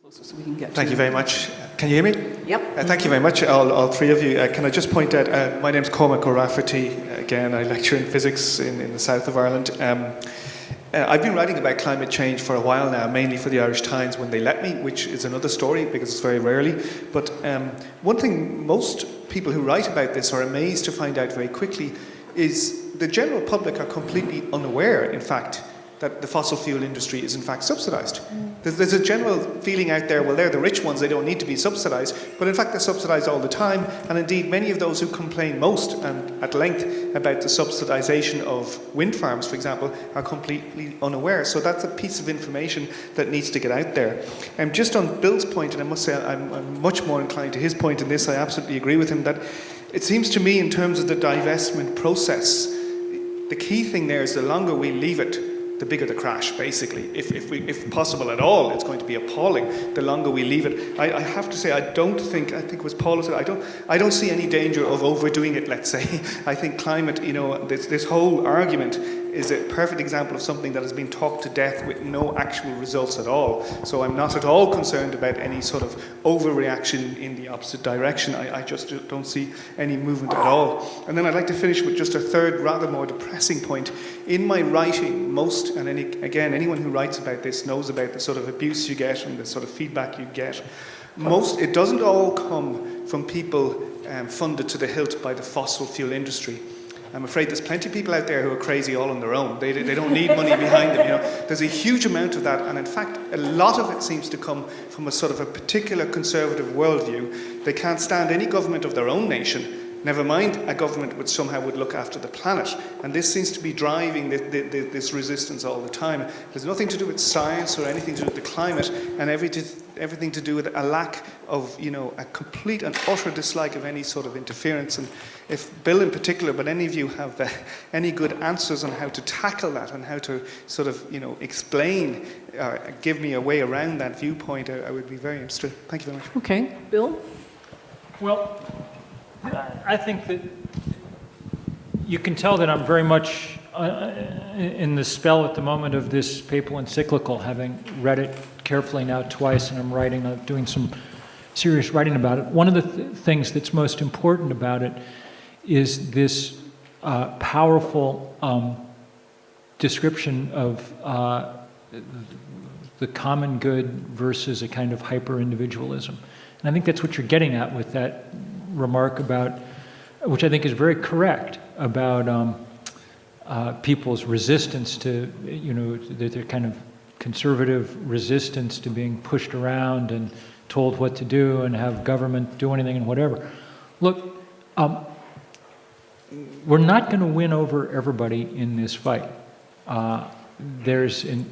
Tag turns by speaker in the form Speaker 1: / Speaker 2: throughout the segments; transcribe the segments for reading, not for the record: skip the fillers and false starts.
Speaker 1: So we can get
Speaker 2: Thank you very much. Can you hear me?
Speaker 1: Yep.
Speaker 2: Thank you very much, all three of you. Can I just point out, my name's Cormac O'Rafferty. Again, I lecture in physics in the south of Ireland. I've been writing about climate change for a while now, mainly for the Irish Times when they let me, which is another story because it's very rarely. But one thing most people who write about this are amazed to find out very quickly is the general public are completely unaware, in fact, that the fossil fuel industry is in fact subsidised. There's a general feeling out there, well, they're the rich ones, they don't need to be subsidised, but in fact they're subsidised all the time, and indeed many of those who complain most and at length about the subsidisation of wind farms, for example, are completely unaware. So that's a piece of information that needs to get out there. And just on Bill's point, and I must say I'm much more inclined to his point in this, I absolutely agree with him, that it seems to me in terms of the divestment process, the key thing there is the longer we leave it, the bigger the crash, basically. If possible at all, it's going to be appalling the longer we leave it. I have to say, I think it was Paul who said, I don't see any danger of overdoing it, let's say. I think climate, this whole argument is a perfect example of something that has been talked to death with no actual results at all. So I'm not at all concerned about any sort of overreaction in the opposite direction. I just don't see any movement at all. And then I'd like to finish with just a third, rather more depressing point. In my writing, anyone who writes about this knows about the sort of abuse you get and the sort of feedback you get. It doesn't all come from people funded to the hilt by the fossil fuel industry. I'm afraid there's plenty of people out there who are crazy all on their own. They don't need money behind them. There's a huge amount of that, and in fact, a lot of it seems to come from a sort of a particular conservative worldview. They can't stand any government of their own nation. Never mind a government which somehow would look after the planet. And this seems to be driving this resistance all the time. There's nothing to do with science or anything to do with the climate, and everything to do with a lack of, a complete and utter dislike of any sort of interference. And if Bill in particular, but any of you have any good answers on how to tackle that and how to sort of, explain, give me a way around that viewpoint, I would be very interested. Thank you very much.
Speaker 1: Okay. Bill?
Speaker 3: Well, I think that you can tell that I'm very much in the spell at the moment of this papal encyclical, having read it carefully now twice, and I'm doing some serious writing about it. One of the things that's most important about it is this powerful description of the common good versus a kind of hyper-individualism. And I think that's what you're getting at with that remark about, which I think is very correct, about people's resistance to, their kind of conservative resistance to being pushed around and told what to do and have government do anything and whatever. Look, we're not going to win over everybody in this fight. There's a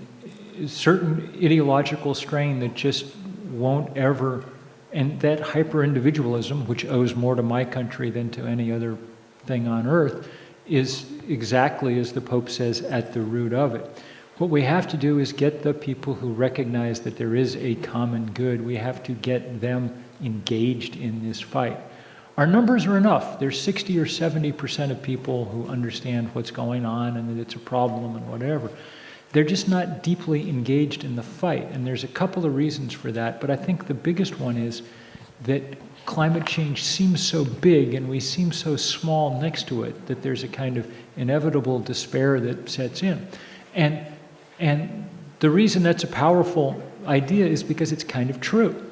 Speaker 3: certain ideological strain that just won't ever. And that hyper-individualism, which owes more to my country than to any other thing on earth, is exactly, as the Pope says, at the root of it. What we have to do is get the people who recognize that there is a common good, we have to get them engaged in this fight. Our numbers are enough. There's 60 or 70% of people who understand what's going on and that it's a problem and whatever. They're just not deeply engaged in the fight, and there's a couple of reasons for that, but I think the biggest one is that climate change seems so big and we seem so small next to it that there's a kind of inevitable despair that sets in. And the reason that's a powerful idea is because it's kind of true.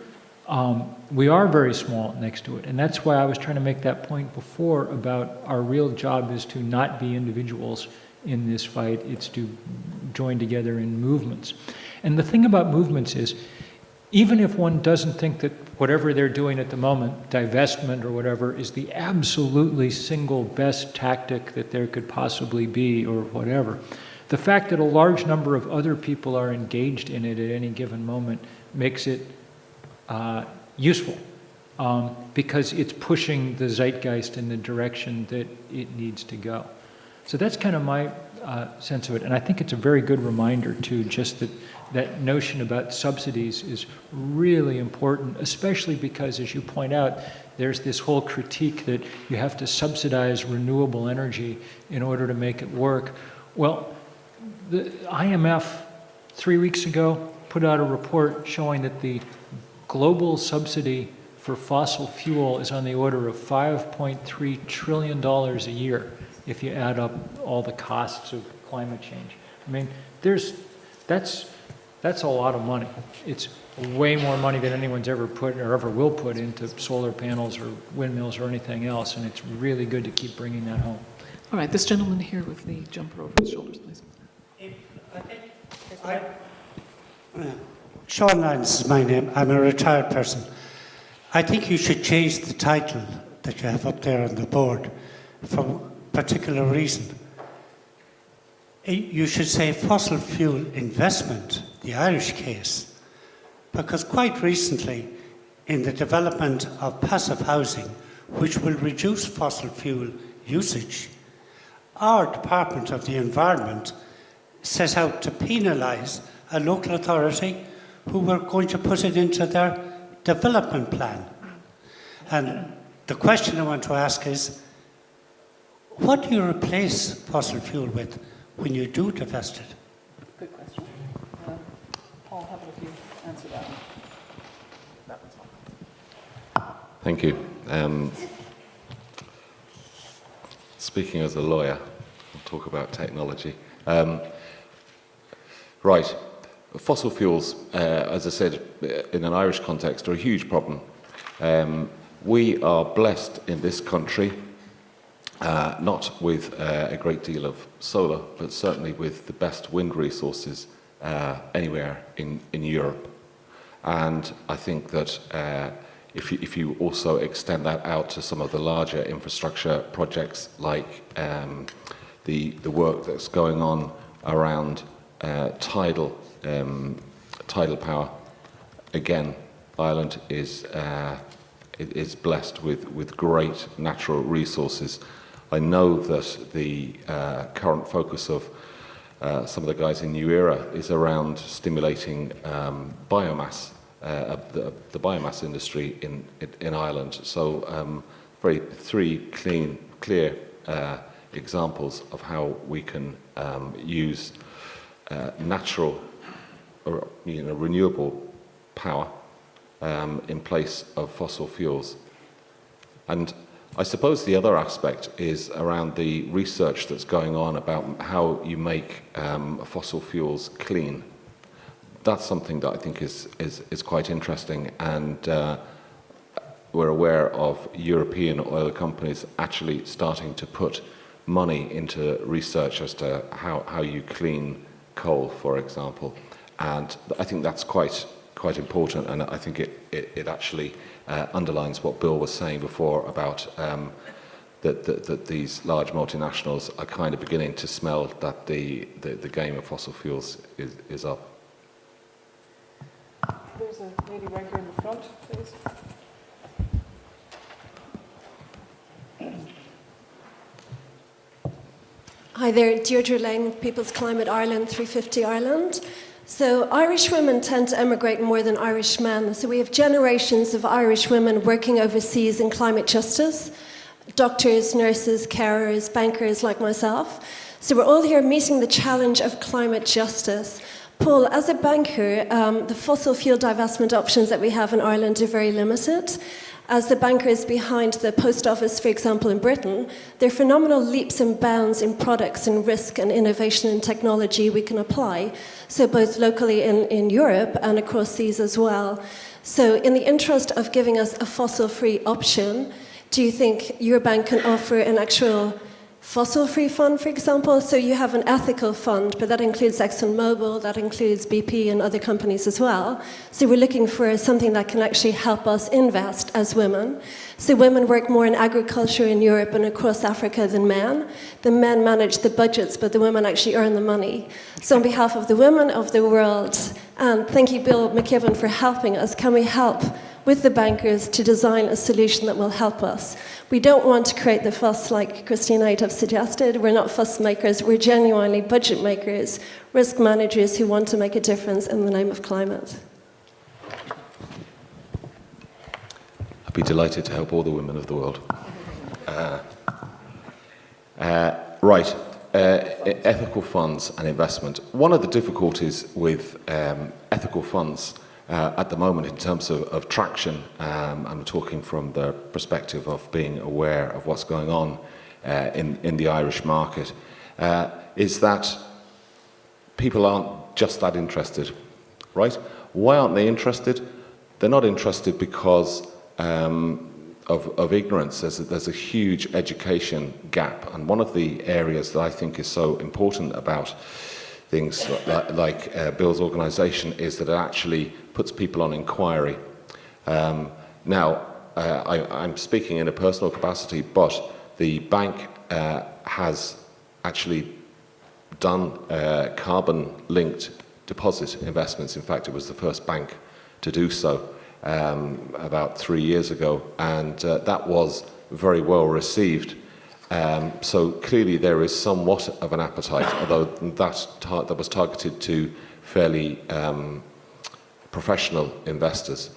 Speaker 3: We are very small next to it, and that's why I was trying to make that point before about our real job is to not be individuals in this fight, it's to join together in movements. And the thing about movements is, even if one doesn't think that whatever they're doing at the moment, divestment or whatever, is the absolutely single best tactic that there could possibly be or whatever, the fact that a large number of other people are engaged in it at any given moment makes it useful, because it's pushing the zeitgeist in the direction that it needs to go. So that's kind of my sense of it. And I think it's a very good reminder, too, just that notion about subsidies is really important, especially because, as you point out, there's this whole critique that you have to subsidize renewable energy in order to make it work. Well, the IMF 3 weeks ago put out a report showing that the global subsidy for fossil fuel is on the order of $5.3 trillion a year if you add up all the costs of climate change. I mean, that's a lot of money. It's way more money than anyone's ever put or ever will put into solar panels or windmills or anything else, and it's really good to keep bringing that home.
Speaker 1: All right, this gentleman here with the jumper over his shoulders, please.
Speaker 4: Sean Lyons is my name. I'm a retired person. I think you should change the title that you have up there on the board for a particular reason. You should say fossil fuel investment, the Irish case, because quite recently, in the development of passive housing, which will reduce fossil fuel usage, our Department of the Environment set out to penalise a local authority who were going to put it into their development plan. And the question I want to ask is, what do you replace fossil fuel with when you do divest it?
Speaker 1: Good question. Paul, how about if you answer that one? That one's on.
Speaker 5: Thank you. Speaking as a lawyer, I'll talk about technology. Right. Fossil fuels, as I said, in an Irish context, are a huge problem. We are blessed in this country, not with a great deal of solar, but certainly with the best wind resources anywhere in Europe. And I think that if you also extend that out to some of the larger infrastructure projects, like the work that's going on around tidal power, again, Ireland is blessed with great natural resources. I know that the current focus of some of the guys in New Era is around stimulating biomass, the biomass industry in Ireland. So three clear examples of how we can use natural or renewable power in place of fossil fuels. And I suppose the other aspect is around the research that's going on about how you make fossil fuels clean. That's something that I think is quite interesting, and we're aware of European oil companies actually starting to put money into research as to how you clean coal, for example. And I think that's quite important, and I think it actually underlines what Bill was saying before about that these large multinationals are kind of beginning to smell that the game of fossil fuels is up.
Speaker 1: There's a lady right here in the front, please.
Speaker 6: Hi there, Deirdre Lane, People's Climate Ireland, 350 Ireland. So Irish women tend to emigrate more than Irish men. So we have generations of Irish women working overseas in climate justice, doctors, nurses, carers, bankers like myself. So we're all here meeting the challenge of climate justice. Paul, as a banker, the fossil fuel divestment options that we have in Ireland are very limited. As the bankers behind the post office, for example, in Britain, there are phenomenal leaps and bounds in products and risk and innovation and technology we can apply, so both locally in Europe and across seas as well. So in the interest of giving us a fossil-free option, do you think your bank can offer an actual fossil-free fund, for example? So you have an ethical fund, but that includes ExxonMobil, that includes BP and other companies as well. So we're looking for something that can actually help us invest as women. So women work more in agriculture in Europe and across Africa than men. The men manage the budgets, but the women actually earn the money. So on behalf of the women of the world, and thank you, Bill McKibben, for helping us, can we help with the bankers to design a solution that will help us? We don't want to create the fuss like Christine and I have suggested. We're not fuss makers, we're genuinely budget makers, risk managers who want to make a difference in the name of climate.
Speaker 5: I'd be delighted to help all the women of the world. Ethical funds and investment. One of the difficulties with ethical funds at the moment in terms of traction. I'm talking from the perspective of being aware of what's going on in the Irish market, is that people aren't just that interested, right? Why aren't they interested? They're not interested because of ignorance. There's a huge education gap, and one of the areas that I think is so important about things like Bill's organisation is that it actually puts people on inquiry. Now, I'm speaking in a personal capacity, but the bank has actually done carbon-linked deposit investments. In fact, it was the first bank to do so about 3 years ago, and that was very well received. So clearly there is somewhat of an appetite, although that was targeted to fairly professional investors.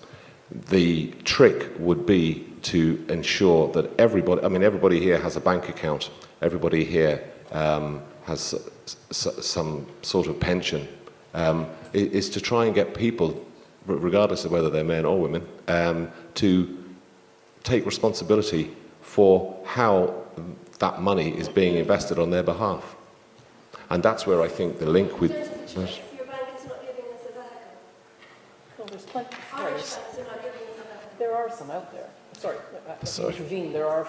Speaker 5: The trick would be to ensure that everybody here has a bank account, everybody here has some sort of pension, is to try and get people, regardless of whether they're men or women, to take responsibility for how that money is being invested on their behalf. And that's where I think the link with...
Speaker 6: Your bank is not giving us a vehicle.
Speaker 1: Well, there's plenty.
Speaker 6: Irish banks are not giving us a vehicle.
Speaker 1: There are some out there. Sorry,
Speaker 5: Sorry.
Speaker 1: intervene. There are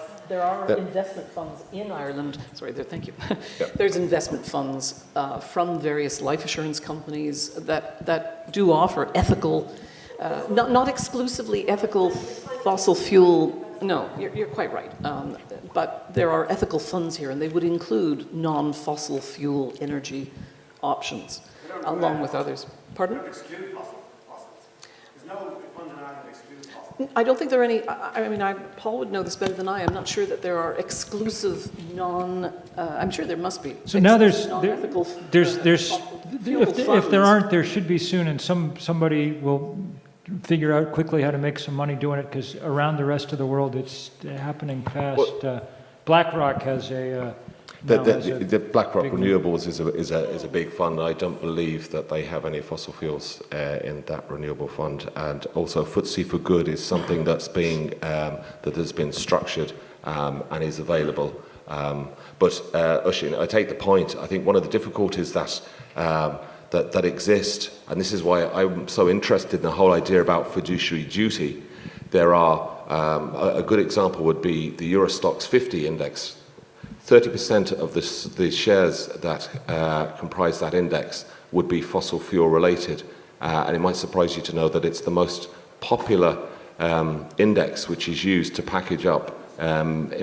Speaker 5: Yep.
Speaker 1: investment funds in Ireland. Sorry, there. Thank you.
Speaker 5: Yep.
Speaker 1: There's investment funds from various life assurance companies that do offer ethical, not exclusively ethical fossil fuel. No, you're quite right. But there are ethical funds here, and they would include non-fossil fuel energy options, along with others. Pardon?
Speaker 7: Exclude fossils. There's no fund in Ireland that excludes fossils.
Speaker 1: I don't think there are any. I mean, Paul would know this better than I. I'm not sure that there are exclusive I'm sure there must be.
Speaker 3: So now there's
Speaker 1: non-ethical, fuel
Speaker 3: if there
Speaker 1: funds.
Speaker 3: aren't, there should be soon, and somebody will figure out quickly how to make some money doing it, because around the rest of the world it's happening fast. BlackRock has a
Speaker 5: The BlackRock
Speaker 3: big-
Speaker 5: Renewables is a big fund. I don't believe that they have any fossil fuels in that renewable fund. And also, FTSE for Good is something that's being that has been structured and is available. But Oisín, I take the point. I think one of the difficulties that exist, and this is why I'm so interested in the whole idea about fiduciary duty. There are a good example would be the Eurostoxx 50 index. 30% of the shares that comprise that index would be fossil fuel related. And it might surprise you to know that it's the most popular index which is used to package up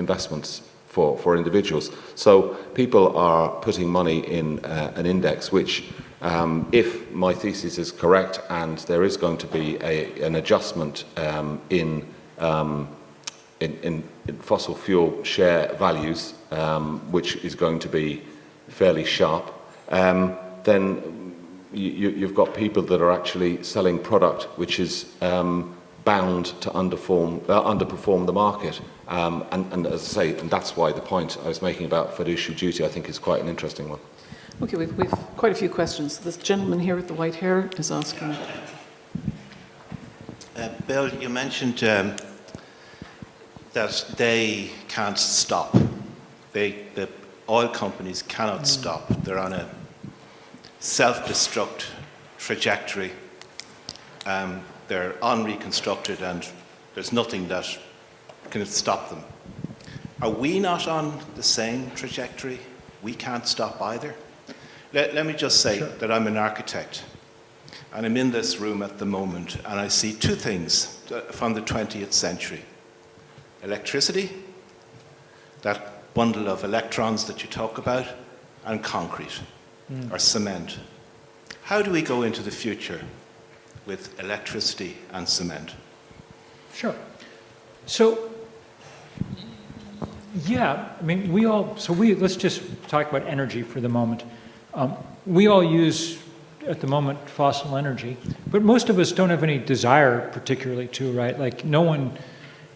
Speaker 5: investments for individuals. So people are putting money in an index which, if my thesis is correct and there is going to be an adjustment in fossil fuel share values, which is going to be fairly sharp, then you've got people that are actually selling product which is bound to underperform the market. And as I say, and that's why the point I was making about fiduciary duty, I think, is quite an interesting one.
Speaker 1: Okay, we've quite a few questions. This gentleman here with the white hair is asking.
Speaker 7: Bill, you mentioned that they can't stop. The oil companies cannot stop. They're on a self-destruct trajectory. They're unreconstructed, and there's nothing that can stop them. Are we not on the same trajectory? We can't stop either. Let me just say that I'm an architect, and I'm in this room at the moment, and I see two things from the 20th century. Electricity, that bundle of electrons that you talk about, and concrete or cement. How do we go into the future with electricity and cement?
Speaker 3: Sure. So, yeah, I mean, let's just talk about energy for the moment. We all use, at the moment, fossil energy, but most of us don't have any desire particularly to, right? Like, no one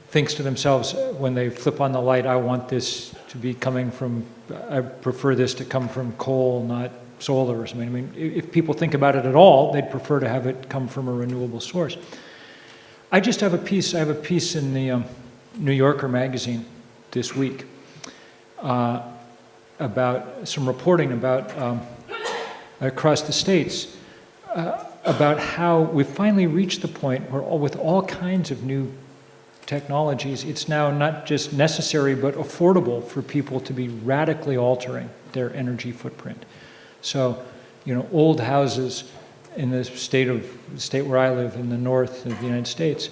Speaker 3: thinks to themselves when they flip on the light, I want this to be coming from, I prefer this to come from coal, not solars. I mean, if people think about it at all, they'd prefer to have it come from a renewable source. I have a piece in the New Yorker magazine this week about some reporting about across the states about how we've finally reached the point where with all kinds of new technologies, it's now not just necessary but affordable for people to be radically altering their energy footprint. So, old houses in the state where I live in the north of the United States,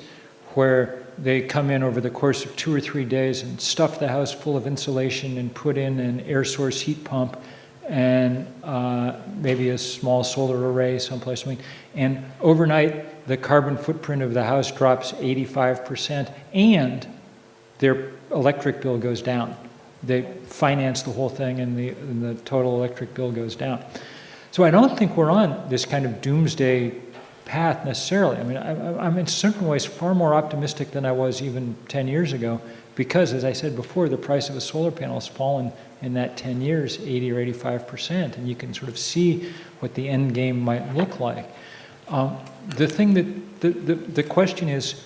Speaker 3: where they come in over the course of 2 or 3 days and stuff the house full of insulation and put in an air source heat pump and maybe a small solar array someplace. And overnight, the carbon footprint of the house drops 85%, and their electric bill goes down. They finance the whole thing, and the total electric bill goes down. So I don't think we're on this kind of doomsday path necessarily. I mean, I'm in certain ways far more optimistic than I was even 10 years ago, because, as I said before, the price of a solar panel has fallen in that 10 years 80 or 85%, and you can sort of see what the end game might look like. The question is,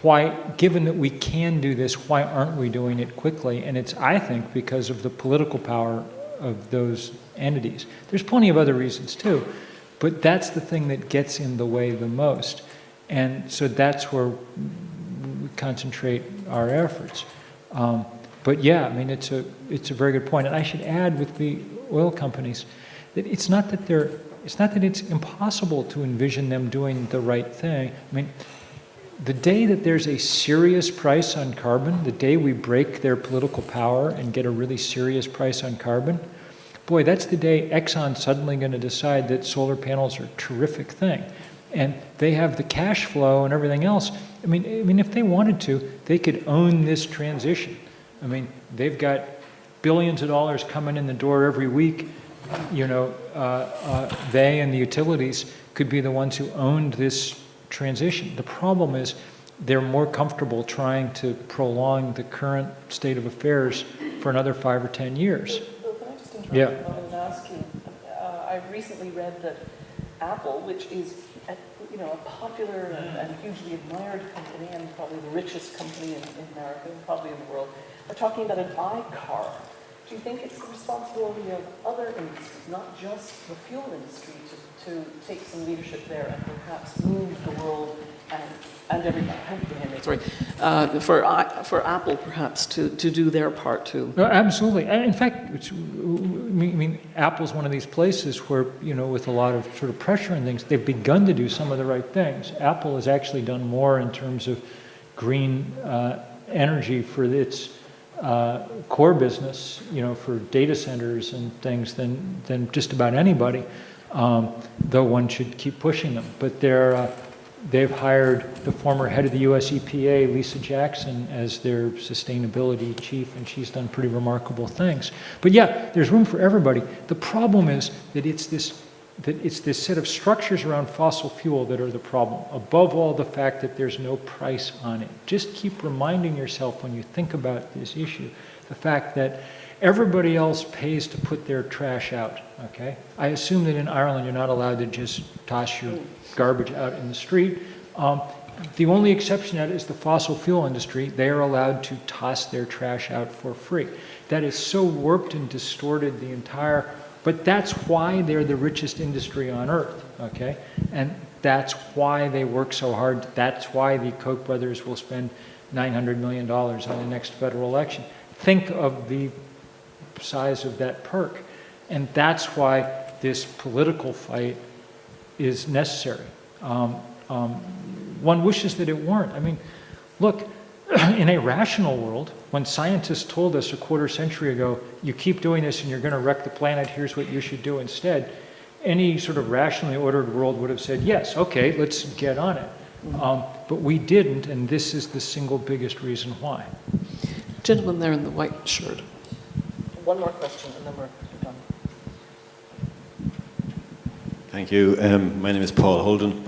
Speaker 3: why, given that we can do this, why aren't we doing it quickly? And it's, I think, because of the political power of those entities. There's plenty of other reasons too, but that's the thing that gets in the way the most. And so that's where we concentrate our efforts. But yeah, I mean, it's a very good point. And I should add with the oil companies that it's not that it's impossible to envision them doing the right thing. I mean, the day that there's a serious price on carbon, the day we break their political power and get a really serious price on carbon, boy, that's the day Exxon's suddenly going to decide that solar panels are a terrific thing. And they have the cash flow and everything else. I mean, if they wanted to, they could own this transition. I mean, they've got billions of dollars coming in the door every week. They and the utilities could be the ones who owned this transition. The problem is they're more comfortable trying to prolong the current state of affairs for another 5 or 10 years.
Speaker 1: Bill, can I just interrupt
Speaker 3: Yeah.
Speaker 1: and ask you? I recently read that Apple, which is a popular and hugely admired company, and probably the richest company in America and probably in the world, are talking about an iCar. Do you think it's the responsibility of other industries, not just the fuel industry, to take some leadership there and perhaps move the world and everybody, for Apple perhaps to do their part too?
Speaker 3: No, absolutely. In fact, I mean, Apple's one of these places where, with a lot of sort of pressure and things, they've begun to do some of the right things. Apple has actually done more in terms of green energy for its core business, for data centers and things than just about anybody, though one should keep pushing them. But they've hired the former head of the US EPA, Lisa Jackson, as their sustainability chief, and she's done pretty remarkable things. But yeah, there's room for everybody. The problem is that it's this set of structures around fossil fuel that are the problem. Above all, the fact that there's no price on it. Just keep reminding yourself when you think about this issue, the fact that everybody else pays to put their trash out, okay? I assume that in Ireland you're not allowed to just toss your garbage out in the street. The only exception to that is the fossil fuel industry. They are allowed to toss their trash out for free. That is so warped and distorted the entire, but that's why they're the richest industry on earth, okay? And that's why they work so hard. That's why the Koch brothers will spend $900 million on the next federal election. Think of the size of that perk. And that's why this political fight is necessary. One wishes that it weren't. I mean, look, in a rational world, when scientists told us a quarter century ago, you keep doing this and you're going to wreck the planet, here's what you should do instead, any sort of rationally ordered world would have said, yes, okay, let's get on it. But we didn't, and this is the single biggest reason why.
Speaker 1: Gentleman there in the white shirt. One more question and then we're done.
Speaker 8: Thank you. My name is Paul Holden.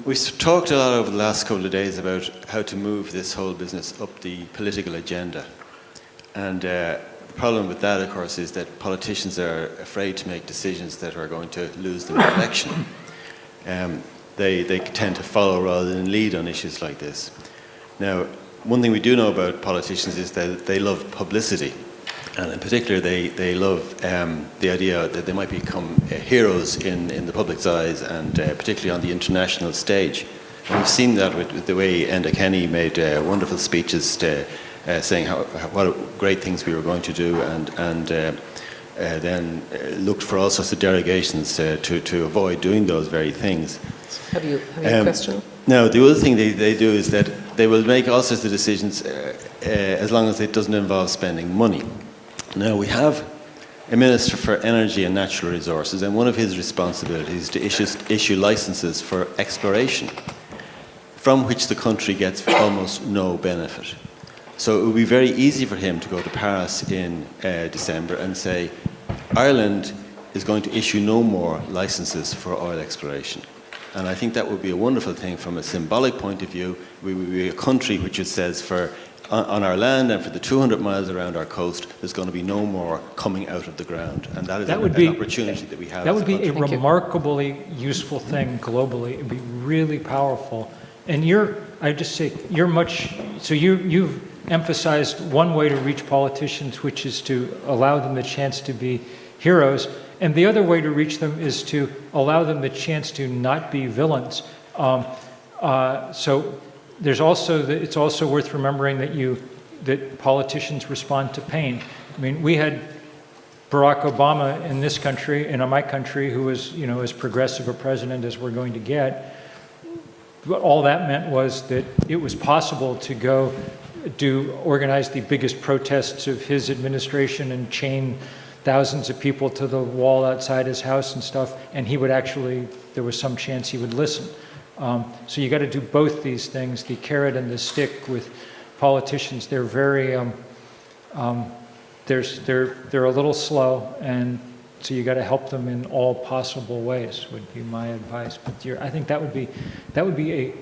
Speaker 8: We've talked a lot over the last couple of days about how to move this whole business up the political agenda. And problem with that, of course, is that politicians are afraid to make decisions that are going to lose them the election. They tend to follow rather than lead on issues like this. Now, one thing we do know about politicians is that they love publicity. And in particular, they love the idea that they might become heroes in the public's eyes, and particularly on the international stage. And we've seen that with the way Enda Kenny made wonderful speeches saying what great things we were going to do, and then looked for all sorts of derogations to avoid doing those very things.
Speaker 1: Have you a question?
Speaker 8: Now, the other thing they do is that they will make all sorts of decisions as long as it doesn't involve spending money. Now, we have a Minister for Energy and Natural Resources, and one of his responsibilities is to issue licenses for exploration, from which the country gets almost no benefit. So it would be very easy for him to go to Paris in December and say, Ireland is going to issue no more licenses for oil exploration. And I think that would be a wonderful thing from a symbolic point of view. We would be a country which it says on our land and for the 200 miles around our coast, there's going to be no more coming out of the ground. And that is an opportunity that we have.
Speaker 3: That would be a remarkably useful thing globally. It would be really powerful. And you've emphasized one way to reach politicians, which is to allow them the chance to be heroes. And the other way to reach them is to allow them the chance to not be villains. So there's also it's also worth remembering that politicians respond to pain. I mean, we had Barack Obama in this country, in my country, who was as progressive a president as we're going to get. But all that meant was that it was possible to go organize the biggest protests of his administration and chain thousands of people to the wall outside his house and stuff, and there was some chance he would listen. So you got to do both these things, the carrot and the stick with politicians. They're very, they're a little slow, and so you got to help them in all possible ways, would be my advice. But I think that would be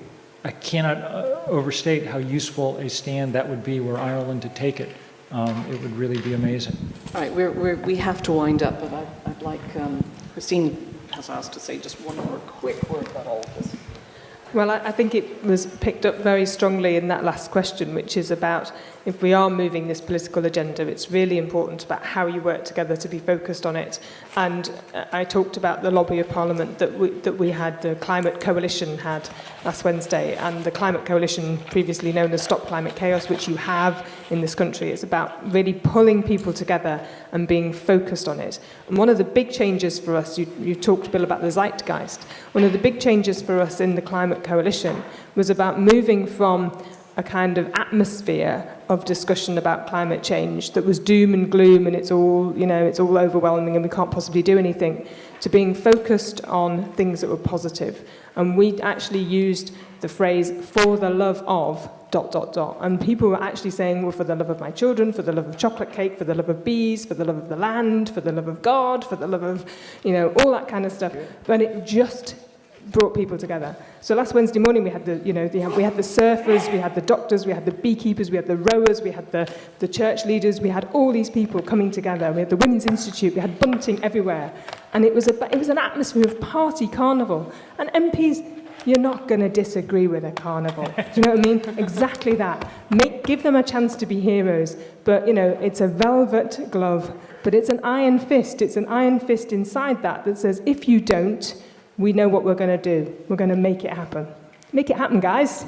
Speaker 3: I cannot overstate how useful a stand that would be were Ireland to take it. It would really be amazing.
Speaker 1: All right, we have to wind up, but I'd like, Christine has asked to say just one more quick word about all of this.
Speaker 9: Well, I think it was picked up very strongly in that last question, which is about if we are moving this political agenda, it's really important about how you work together to be focused on it. And I talked about the lobby of Parliament that we had, the Climate Coalition had last Wednesday, and the Climate Coalition, previously known as Stop Climate Chaos, which you have in this country. It's about really pulling people together and being focused on it. And one of the big changes for us, you talked, Bill, about the zeitgeist. One of the big changes for us in the Climate Coalition was about moving from a kind of atmosphere of discussion about climate change that was doom and gloom and it's all overwhelming and we can't possibly do anything, to being focused on things that were positive. And we actually used the phrase, for the love of ... And people were actually saying, well, for the love of my children, for the love of chocolate cake, for the love of bees, for the love of the land, for the love of God, for the love of, all that kind of stuff. But it just brought people together. So last Wednesday morning we had we had the surfers, we had the doctors, we had the beekeepers, we had the rowers, we had the church leaders, we had all these people coming together. We had the Women's Institute, we had bunting everywhere. And it was an atmosphere of party carnival. And MPs, you're not going to disagree with a carnival. Do you know what I mean? Exactly that. Give them a chance to be heroes. But, it's a velvet glove, but it's an iron fist. It's an iron fist inside that says, if you don't, we know what we're going to do. We're going to make it happen. Make it happen, guys.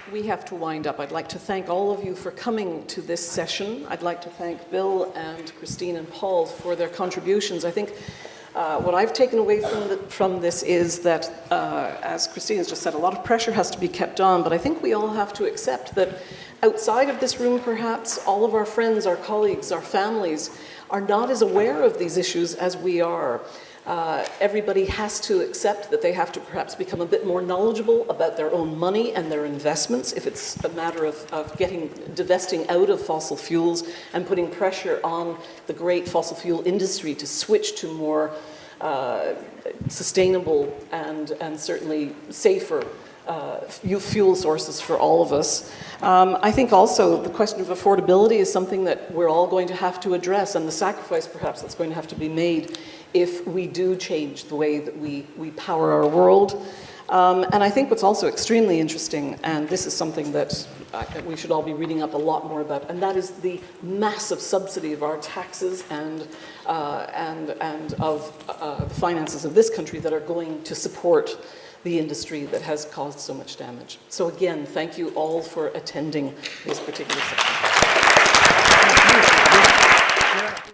Speaker 1: We have to wind up. I'd like to thank all of you for coming to this session. I'd like to thank Bill and Christine and Paul for their contributions. I think what I've taken away from this is that, as Christine has just said, a lot of pressure has to be kept on, but I think we all have to accept that outside of this room, perhaps, all of our friends, our colleagues, our families are not as aware of these issues as we are. Everybody has to accept that they have to perhaps become a bit more knowledgeable about their own money and their investments if it's a matter of divesting out of fossil fuels and putting pressure on the great fossil fuel industry to switch to more sustainable and certainly safer fuel sources for all of us. I think also the question of affordability is something that we're all going to have to address, and the sacrifice perhaps that's going to have to be made if we do change the way that we power our world. And I think what's also extremely interesting, and this is something that we should all be reading up a lot more about, and that is the massive subsidy of our taxes and of the finances of this country that are going to support the industry that has caused so much damage. So again, thank you all for attending this particular session.